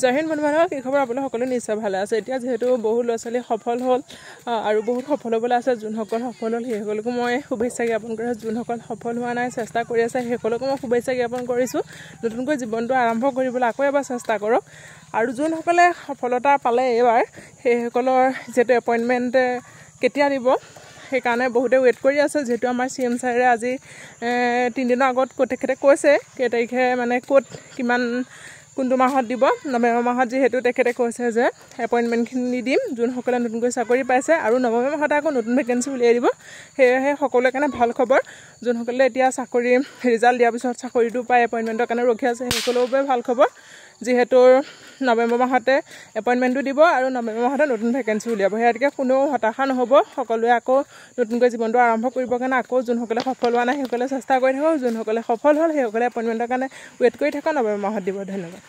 জয় হিন্দ বন্ধু-বান্ধৱ, কি খবৰ? আপোনালোক সকলো নিশ্চয় ভালে আছে। এতিয়া যিহেতু বহু ল'ৰা ছোৱালী সফল হ'ল আৰু বহুত সফল হ'বলৈ আছে, যোনসকল সফল হ'ল সেইসকলকো মই শুভেচ্ছা জ্ঞাপন কৰিছোঁ। যোনসকল সফল হোৱা নাই, চেষ্টা কৰি আছে, সেইসকলকো মই শুভেচ্ছা জ্ঞাপন কৰিছোঁ। নতুনকৈ জীৱনটো আৰম্ভ কৰিবলৈ আকৌ এবাৰ চেষ্টা কৰক। আৰু যোনসকলে সফলতা পালে এইবাৰ, সেইসকলৰ যিহেতু এপইণ্টমেণ্ট কেতিয়া দিব সেইকাৰণে বহুতে ৱেইট কৰি আছে। যিহেতু আমাৰ CM ছাৰে আজি 3 দিনৰ আগত তেখেতে কৈছে কেই তাৰিখে মানে ক'ত কিমান কোনটো মাহত দিব। নৱেম্বৰ মাহত যিহেতু তেখেতে কৈছে যে এপইণ্টমেণ্টখিনি দিম যোনসকলে নতুনকৈ চাকৰি পাইছে, আৰু নৱেম্বৰ মাহত আকৌ নতুন ভেকেঞ্চি উলিয়াই দিব। সেয়েহে সকলোৰে কাৰণে ভাল খবৰ। যোনসকলে এতিয়া চাকৰি ৰিজাল্ট দিয়াৰ পিছত চাকৰিটো পাই এপইণ্টমেণ্টৰ কাৰণে ৰখি আছে, সেইসকলৰ বাবে ভাল খবৰ। যিহেতু নৱেম্বৰ মাহতে এপইণ্টমেণ্টটো দিব আৰু নৱেম্বৰ মাহতে নতুন ভেকেঞ্চি উলিয়াব। সেয়াতকৈ কোনো হতাশা নহ'ব। সকলোৱে আকৌ নতুনকৈ জীৱনটো আৰম্ভ কৰিবৰ কাৰণে আকৌ যোনসকলে সফল হোৱা নাই সেইসকলে চেষ্টা কৰি থাকক। যোনসকলে সফল হ'ল সেইসকলে এপইণ্টমেণ্টৰ কাৰণে ৱেইট কৰি থাকক। নৱেম্বৰ মাহত দিব। ধন্যবাদ।